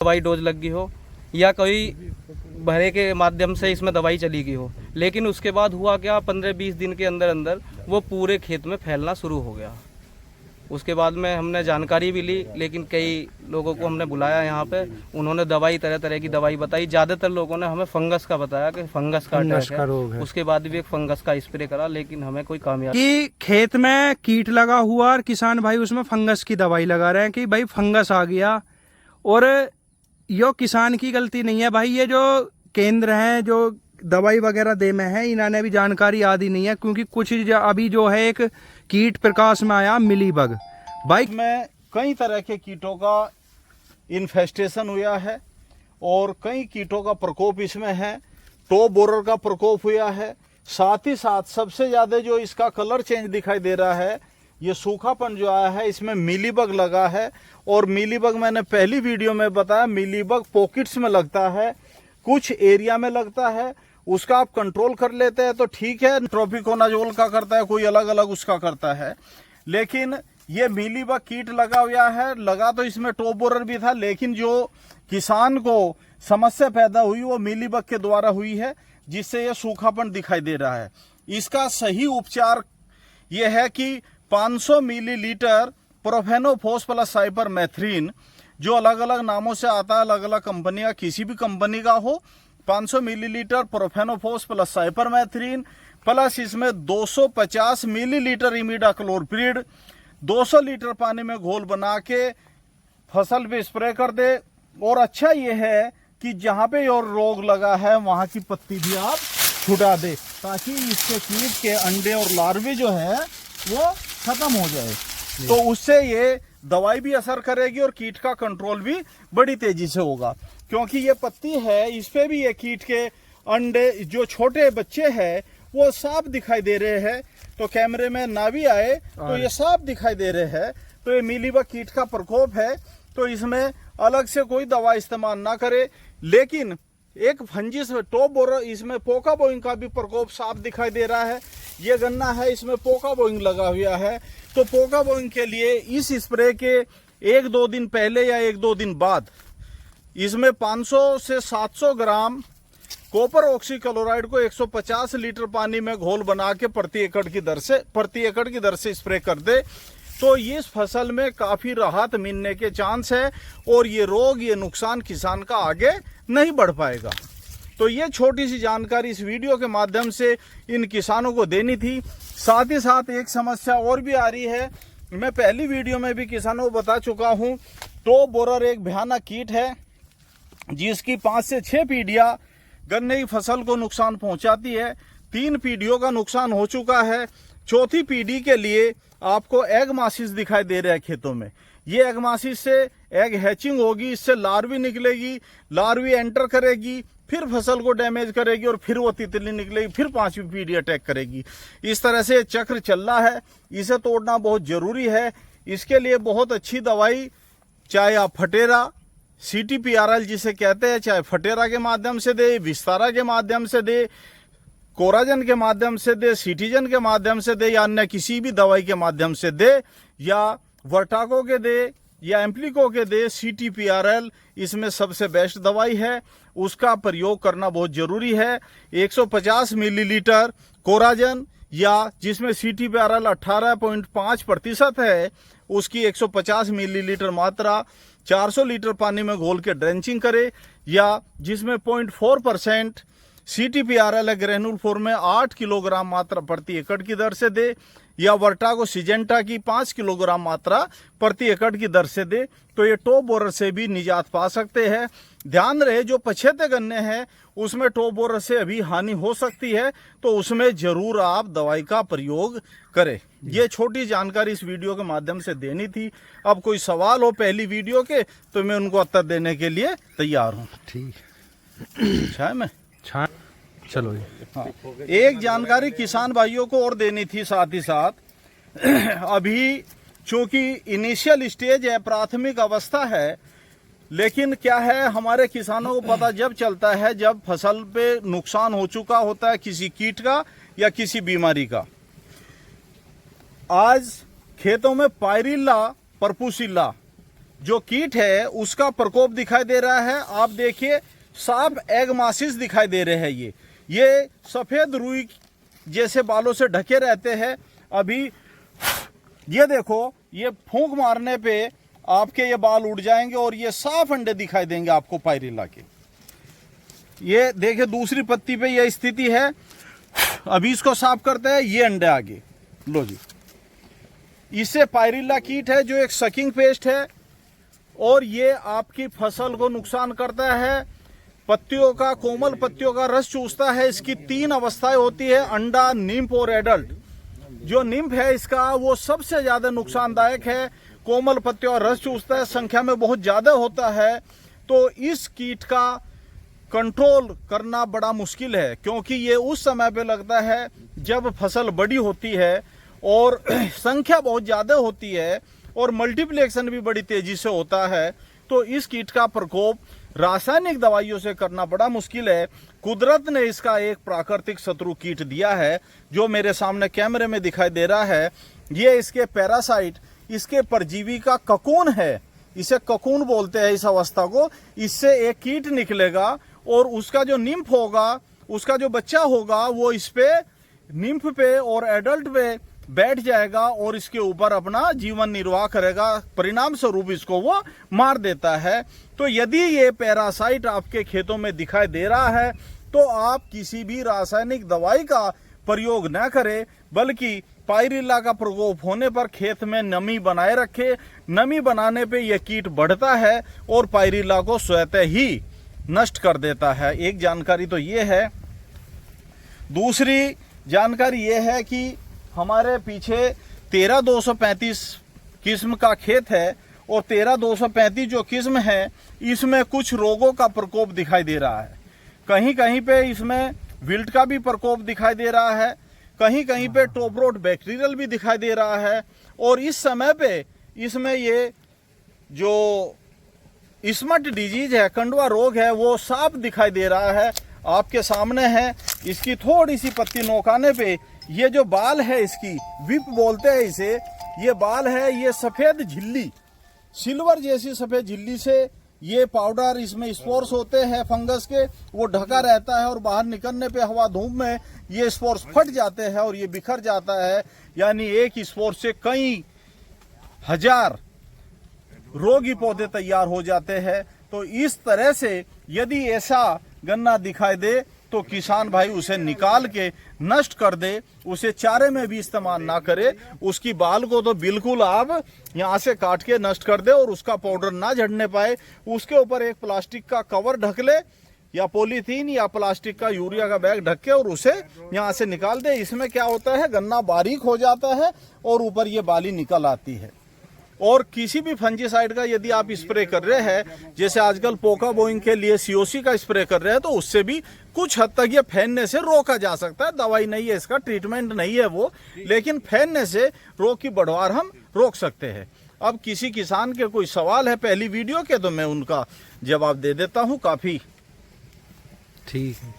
दवाई डोज लग गई हो या कोई भरे के माध्यम से इसमें दवाई चली गई हो, लेकिन उसके बाद हुआ क्या, 15-20 दिन के अंदर अंदर वो पूरे खेत में फैलना शुरू हो गया। उसके बाद में हमने जानकारी भी ली, लेकिन कई लोगों को हमने बुलाया यहाँ पे, उन्होंने दवाई तरह तरह की दवाई बताई। ज़्यादातर लोगों ने हमें फंगस का बताया कि फंगस का रोग है। उसके बाद भी एक फंगस का स्प्रे करा, लेकिन हमें कोई कामयाबी कि खेत में कीट लगा हुआ और किसान भाई उसमें फंगस की दवाई लगा रहे हैं कि भाई फंगस आ गया। और यो किसान की गलती नहीं है भाई, ये जो केंद्र है जो दवाई वगैरह दे में है, इन्होंने भी जानकारी आदि नहीं है। क्योंकि कुछ अभी जो है एक कीट प्रकाश में आया मिलीबग, बाइक में कई तरह के कीटों का इन्फेस्टेशन हुआ है और कई कीटों का प्रकोप इसमें है। टॉप बोरर का प्रकोप हुआ है। साथ ही साथ सबसे ज़्यादा जो इसका कलर चेंज दिखाई दे रहा है, ये सूखापन जो आया है, इसमें मिलीबग लगा है। और मिलीबग मैंने पहली वीडियो में बताया, मिलीबग पॉकेट्स में लगता है, कुछ एरिया में लगता है। उसका आप कंट्रोल कर लेते हैं तो ठीक है, ट्रोपिकोनाजोल का करता है, कोई अलग अलग उसका करता है। लेकिन ये मिलीबग कीट लगा हुआ है, लगा तो इसमें टॉप बोरर भी था, लेकिन जो किसान को समस्या पैदा हुई वो मिलीबग के द्वारा हुई है, जिससे ये सूखापन दिखाई दे रहा है। इसका सही उपचार ये है कि 500 मिलीलीटर प्रोफेनोफॉस प्लस साइपरमेथ्रिन, जो अलग अलग नामों से आता है, अलग अलग कंपनी का, किसी भी कंपनी का हो, 500 millilitre profenofos plus cypermethrin plus इसमें 250 मिलीलीटर इमिडाक्लोप्रिड 200 लीटर पानी में घोल बना के फसल पे स्प्रे कर दे। और अच्छा ये है कि जहाँ पे और रोग लगा है वहाँ की पत्ती भी आप छुटा दे, ताकि इसके कीट के अंडे और लार्वे जो है वो खत्म हो जाए। तो उससे ये दवाई भी असर करेगी और कीट का कंट्रोल भी बड़ी तेजी से होगा। क्योंकि ये पत्ती है, इस पे भी ये कीट के अंडे, जो छोटे बच्चे हैं वो साफ दिखाई दे रहे हैं। तो कैमरे में ना भी आए तो ये साफ दिखाई दे रहे हैं। तो ये मिलीबग कीट का प्रकोप है, तो इसमें अलग से कोई दवा इस्तेमाल ना करे। लेकिन एक फंजिस टॉप बोरर, इसमें पोका बोइंग का भी प्रकोप साफ दिखाई दे रहा है। ये गन्ना है, इसमें पोका बोइंग लगा हुआ है। तो पोका बोइंग के लिए इस स्प्रे के 1-2 दिन पहले या 1-2 दिन बाद इसमें 500 से 700 ग्राम कॉपर ऑक्सीक्लोराइड को 150 लीटर पानी में घोल बना के प्रति एकड़ की दर से स्प्रे कर दे, तो इस फसल में काफी राहत मिलने के चांस है और ये रोग, ये नुकसान किसान का आगे नहीं बढ़ पाएगा। तो ये छोटी सी जानकारी इस वीडियो के माध्यम से इन किसानों को देनी थी। साथ ही साथ एक समस्या और भी आ रही है, मैं पहली वीडियो में भी किसानों को बता चुका हूँ। टॉप बोरर एक भयानक कीट है जिसकी 5 से 6 पीढ़ियां गन्ने की फसल को नुकसान पहुंचाती है। 3 पीढ़ियों का नुकसान हो चुका है। चौथी पीढ़ी के लिए आपको एग मासिस दिखाई दे रहा है खेतों में। ये एग मासिस से एग हैचिंग होगी, इससे लार्वी निकलेगी, लार्वी एंटर करेगी, फिर फसल को डैमेज करेगी और फिर वो तितली निकलेगी, फिर 5वीं पीढ़ी अटैक करेगी। इस तरह से चक्र चल रहा है, इसे तोड़ना बहुत जरूरी है। इसके लिए बहुत अच्छी दवाई, चाहे आप फटेरा CTPRL जिसे कहते हैं, चाहे फटेरा के माध्यम से दे, विस्तारा के माध्यम से दे, कोराजन के माध्यम से दे, सिटीजन के माध्यम से दे, या अन्य किसी भी दवाई के माध्यम से दे, या वर्टाको के दे या एम्प्लिको के दे, CTPRL इसमें सबसे बेस्ट दवाई है। उसका प्रयोग करना बहुत जरूरी है। 150 मिलीलीटर कोराजन या जिसमें CTPRL 18.5% है, उसकी 150 मिलीलीटर मात्रा 400 लीटर पानी में घोल के ड्रेंचिंग करे, या जिसमें 0.4% CTPRL है, ग्रेनुल फॉर्म में 8 किलोग्राम मात्रा प्रति एकड़ की दर से दे, या वर्टाको सिजेंटा की 5 किलोग्राम मात्रा प्रति एकड़ की दर से दे। तो ये टॉप बोरर से भी निजात पा सकते हैं। ध्यान रहे, जो पछेते गन्ने हैं उसमें टॉप बोरर से अभी हानि हो सकती है, तो उसमें जरूर आप दवाई का प्रयोग करें। ये छोटी जानकारी इस वीडियो के माध्यम से देनी थी। अब कोई सवाल हो पहली वीडियो के तो मैं उनको उत्तर देने के लिए तैयार हूँ। ठीक है मैं चलो जी। हाँ, एक जानकारी किसान भाइयों को और देनी थी साथ ही साथ। अभी चूंकि इनिशियल स्टेज है, प्राथमिक अवस्था है, लेकिन क्या है, हमारे किसानों को पता जब चलता है जब फसल पे नुकसान हो चुका होता है किसी कीट का या किसी बीमारी का। आज खेतों में पायरिल्ला, परपुसिल्ला जो कीट है उसका प्रकोप दिखाई दे रहा है। आप देखिए साफ एगमासिस दिखाई दे रहे हैं। ये सफेद रुई जैसे बालों से ढके रहते हैं। अभी ये देखो, ये फूंक मारने पे आपके ये बाल उड़ जाएंगे और ये साफ अंडे दिखाई देंगे आपको पायरिल्ला के। ये देखिए दूसरी पत्ती पे ये स्थिति है। अभी इसको साफ करते हैं, ये अंडे आगे लो जी। इससे पायरिल्ला कीट है जो एक सकिंग पेस्ट है और ये आपकी फसल को नुकसान करता है। पत्तियों का, कोमल पत्तियों का रस चूसता है। इसकी 3 अवस्थाएं होती है, अंडा, निम्फ और एडल्ट। जो निम्फ है इसका वो सबसे ज्यादा नुकसानदायक है। कोमल पत्तियों का रस चूसता है, संख्या में बहुत ज्यादा होता है। तो इस कीट का कंट्रोल करना बड़ा मुश्किल है, क्योंकि ये उस समय पे लगता है जब फसल बड़ी होती है और संख्या बहुत ज्यादा होती है और मल्टीप्लिकेशन भी बड़ी तेजी से होता है। तो इस कीट का प्रकोप रासायनिक दवाइयों से करना बड़ा मुश्किल है। कुदरत ने इसका एक प्राकृतिक शत्रु कीट दिया है जो मेरे सामने कैमरे में दिखाई दे रहा है। ये इसके पैरासाइट, इसके परजीवी का ककून है। इसे ककून बोलते हैं इस अवस्था को। इससे एक कीट निकलेगा और उसका जो निम्फ होगा, उसका जो बच्चा होगा, वो इस पे, निम्फ पे और एडल्ट पे बैठ जाएगा और इसके ऊपर अपना जीवन निर्वाह करेगा। परिणाम स्वरूप इसको वो मार देता है। तो यदि ये पैरासाइट आपके खेतों में दिखाई दे रहा है तो आप किसी भी रासायनिक दवाई का प्रयोग न करें, बल्कि पायरिल्ला का प्रकोप होने पर खेत में नमी बनाए रखें। नमी बनाने पे यह कीट बढ़ता है और पायरिल्ला को स्वतः ही नष्ट कर देता है। एक जानकारी तो ये है। दूसरी जानकारी ये है कि हमारे पीछे 13235 किस्म का खेत है और 13235 जो किस्म है इसमें कुछ रोगों का प्रकोप दिखाई दे रहा है। कहीं कहीं पे इसमें विल्ट का भी प्रकोप दिखाई दे रहा है, कहीं कहीं पे टॉप रोट बैक्टीरियल भी दिखाई दे रहा है। और इस समय पे इसमें ये जो स्मट डिजीज है, कंडवा रोग है, वो साफ दिखाई दे रहा है। आपके सामने है। इसकी थोड़ी सी पत्ती नोकाने पे ये जो बाल है, इसकी विप बोलते हैं इसे, ये बाल है, ये सफेद झिल्ली, सिल्वर जैसी सफेद झिल्ली से ये पाउडर, इसमें स्पोर्स होते हैं फंगस के, वो ढका रहता है और बाहर निकलने पे हवा धूप में ये स्पोर्स फट जाते हैं और ये बिखर जाता है। यानी एक स्पोर्स से कई हजार रोगी पौधे तैयार हो जाते हैं। तो इस तरह से यदि ऐसा गन्ना दिखाई दे तो किसान भाई उसे निकाल के नष्ट कर दे, उसे चारे में भी इस्तेमाल ना करे। उसकी बाल को तो बिल्कुल आप यहाँ से काट के नष्ट कर दे और उसका पाउडर ना झड़ने पाए। उसके ऊपर एक प्लास्टिक का कवर ढक ले या पॉलीथीन या प्लास्टिक का यूरिया का बैग ढक के और उसे यहाँ से निकाल दे। इसमें क्या होता है, गन्ना बारीक हो जाता है और ऊपर ये बाली निकल आती है। और किसी भी फंजीसाइड का यदि आप स्प्रे कर रहे हैं, जैसे आजकल पोका बोइंग के लिए सीओसी का स्प्रे कर रहे हैं, तो उससे भी कुछ हद तक ये फैलने से रोका जा सकता है। दवाई नहीं है, इसका ट्रीटमेंट नहीं है वो, लेकिन फैलने से रोग की बढ़वार हम रोक सकते हैं। अब किसी किसान के कोई सवाल है पहली वीडियो के, तो मैं उनका जवाब दे देता हूँ। काफी ठीक है।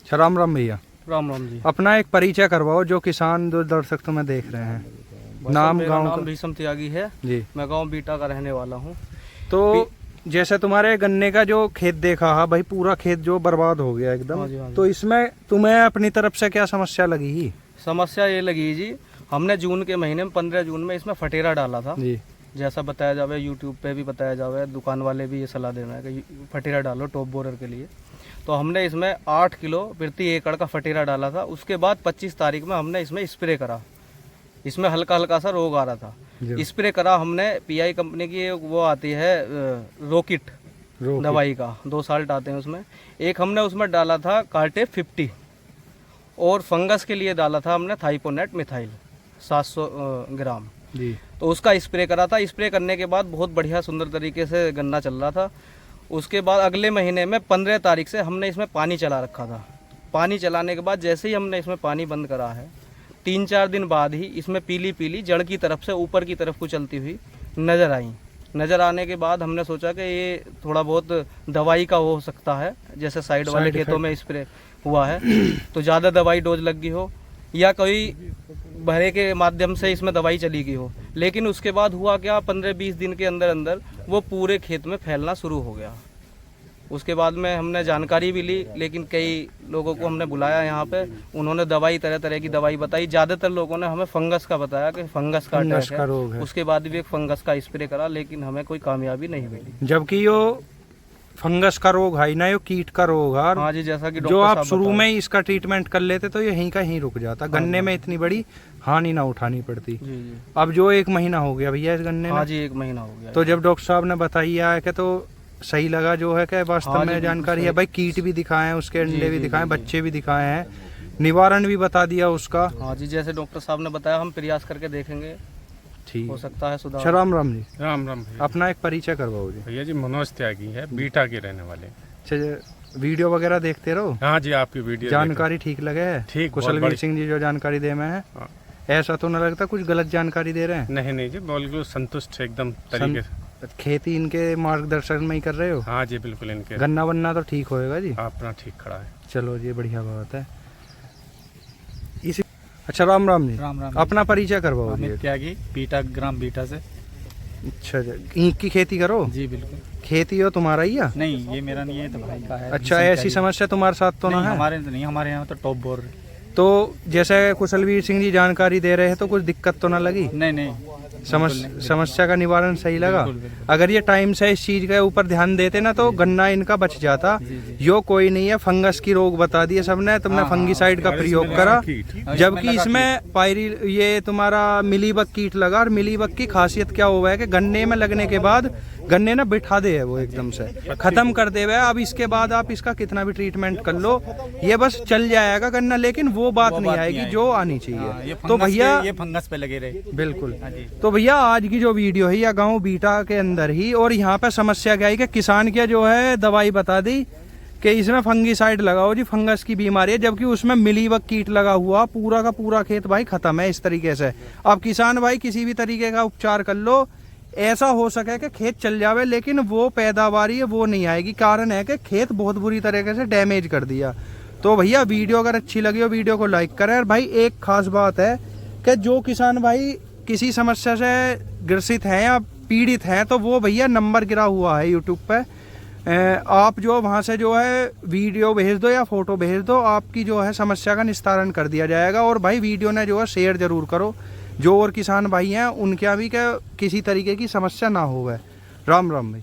अच्छा, राम राम भैया। राम राम जी। अपना एक परिचय करवाओ जो किसान जो दर्शक तुम्हें देख रहे हैं। नाम, मेरा गांव नाम का? भीषम त्यागी है जी। मैं गांव बीटा का रहने वाला हूँ। तो जैसे तुम्हारे गन्ने का जो खेत देखा है भाई, पूरा खेत जो बर्बाद हो गया हाँ जी, एकदम, हाँ जी। तो इसमें तुम्हें अपनी तरफ से क्या समस्या लगी ही? समस्या ये लगी जी, हमने जून के महीने में 15 जून में इसमें फटेरा डाला था। जी। जैसा बताया जावे, यूट्यूब पे भी बताया जावे, दुकान वाले भी ये सलाह दे रहे हैं कि फटेरा डालो टॉप बोरर के लिए। तो हमने इसमें 8 किलो प्रति एकड़ का फटेरा डाला था। उसके बाद 25 तारीख में हमने इसमें स्प्रे करा। इसमें हल्का हल्का सा रोग आ रहा था। स्प्रे करा हमने, पीआई कंपनी की वो आती है रोकिट दवाई का, 2 साल्ट आते हैं उसमें। एक हमने उसमें डाला था कार्टेप 50 और फंगस के लिए डाला था हमने थाइपोनेट मिथाइल 700 ग्राम। जी। तो उसका स्प्रे करा था। स्प्रे करने के बाद बहुत बढ़िया सुंदर तरीके से गन्ना चल रहा था। उसके बाद अगले महीने में 15 तारीख से हमने इसमें पानी चला रखा था। पानी चलाने के बाद जैसे ही हमने इसमें पानी बंद करा है, 3-4 दिन बाद ही इसमें पीली पीली जड़ की तरफ से ऊपर की तरफ को चलती हुई नज़र आई। नज़र आने के बाद हमने सोचा कि ये थोड़ा बहुत दवाई का हो सकता है, जैसे साइड वाले खेतों में स्प्रे हुआ है तो ज़्यादा दवाई डोज लग गई हो, या कोई भरे के माध्यम से इसमें दवाई चली गई हो, लेकिन उसके बाद हुआ क्या, 15-20 दिन के अंदर अंदर वो पूरे खेत में फैलना शुरू हो गया। उसके बाद में हमने जानकारी भी ली, लेकिन कई लोगों को हमने बुलाया यहाँ पे, उन्होंने दवाई तरह तरह की दवाई बताई। ज़्यादातर लोगों ने हमें फंगस का बताया कि फंगस का अटैक है, रोग है। उसके बाद भी एक फंगस का स्प्रे करा, लेकिन हमें कोई कामयाबी नहीं मिली। जबकि यो फंगस का रोग है ना, यो कीट का रोग है। हाँ जी, जैसा कि जो डॉक्टर आप साहब शुरू बता में ही इसका ट्रीटमेंट कर लेते तो ये यहीं का यहीं रुक जाता, गन्ने में इतनी बड़ी हानि ना उठानी पड़ती। जी जी। अब जो 1 महीना हो गया भैया इस गन्ने हाँ में, जी, 1 महीना हो गया। तो जब डॉक्टर साहब ने बताया है कि तो सही लगा जो है कि वास्तव हाँ जी, में बिल्कुल जानकारी है सही। भाई, कीट भी दिखाए हैं उसके, अंडे भी जी, दिखाए, जी, बच्चे भी दिखाए हैं, निवारण भी बता दिया उसका। हाँ जी, जैसे डॉक्टर साहब ने बताया हम प्रयास करके देखेंगे, ठीक। हो सकता है सुधार। अच्छा, राम राम जी, राम राम भैया। अपना एक परिचय करवाओ जी। भैया जी मनोज त्यागी है, बीटा के रहने वाले। अच्छा, वीडियो वगैरह देखते रहो, हाँ जी, आपकी वीडियो जानकारी ठीक लगे है? ठीक, बहुत कुशलवीर बड़ी। सिंह जी जो जानकारी दे में है, हाँ। ऐसा तो न लगता कुछ गलत जानकारी दे रहे हैं? नहीं नहीं जी, बिल्कुल संतुष्ट है एकदम तरीके से। खेती इनके मार्गदर्शन में ही कर रहे हो? हाँ जी, बिल्कुल इनके गन्ना वन्ना तो ठीक होएगा जी? अपना ठीक खड़ा है। चलो जी, बढ़िया बात है। इसी अच्छा, राम राम जी, राम राम। अपना परिचय करवाओ जी। अमित त्यागी, बीटा ग्राम बीटा से। अच्छा जी, ईंख की खेती करो? जी बिल्कुल। खेती हो तुम्हारा ही है? नहीं, ये मेरा नहीं है, तो भाई का है। अच्छा, ऐसी समस्या तुम्हारे साथ तो ना नहीं, है? हमारे तो नहीं, हमारे यहाँ तो टॉप बोर। तो जैसे कुशलवीर सिंह जी जानकारी दे रहे हैं तो कुछ दिक्कत तो ना लगी? नहीं नहीं, समस्या का निवारण सही लगा? बिल्कुल, बिल्कुल। अगर ये टाइम से इस चीज के ऊपर ध्यान देते ना तो गन्ना इनका बच जाता। जी, जी। यो कोई नहीं है, फंगस की रोग बता दिए सबने, तुमने हाँ, फंगीसाइड का और प्रयोग इसमें करा, कीट। जबकि लगा इसमें पायरी ये तुम्हारा मिलीबग कीट लगा। और मिलीबग की खासियत क्या हुआ है कि गन्ने में लगने के बाद गन्ने ना बिठा दे है, वो एकदम से खत्म कर दे हुआ है। अब इसके बाद आप इसका कितना भी ट्रीटमेंट कर लो, ये बस चल जाएगा गन्ना, लेकिन वो बात नहीं आएगी जो आनी हाँ, चाहिए। ये तो फंगस भैया ये फंगस पे लगे रहे। बिल्कुल। हाँ जी। तो भैया आज की जो वीडियो है या गांव बीटा के अंदर ही, और यहाँ पे समस्या क्या है कि किसान क्या जो है दवाई बता दी कि इसमें फंगीसाइड लगाओ जी, फंगस की बीमारी है, जबकि उसमें मिलीबग कीट लगा हुआ, पूरा का पूरा खेत भाई खत्म है इस तरीके से। अब किसान भाई किसी भी तरीके का उपचार कर लो, ऐसा हो सके कि खेत चल जावे, लेकिन वो पैदावारी है वो नहीं आएगी। कारण है कि खेत बहुत बुरी तरीके से डैमेज कर दिया। तो भैया वीडियो अगर अच्छी लगी हो वीडियो को लाइक करें। और भाई एक खास बात है कि जो किसान भाई किसी समस्या से ग्रसित हैं या पीड़ित हैं, तो वो भैया नंबर गिरा हुआ है यूट्यूब पे, आप जो वहाँ से जो है वीडियो भेज दो या फोटो भेज दो, आपकी जो है समस्या का निस्तारण कर दिया जाएगा। और भाई वीडियो ने जो है शेयर जरूर करो, जो और किसान भाई हैं उनके भी क्या किसी तरीके की समस्या ना हो। राम राम भाई।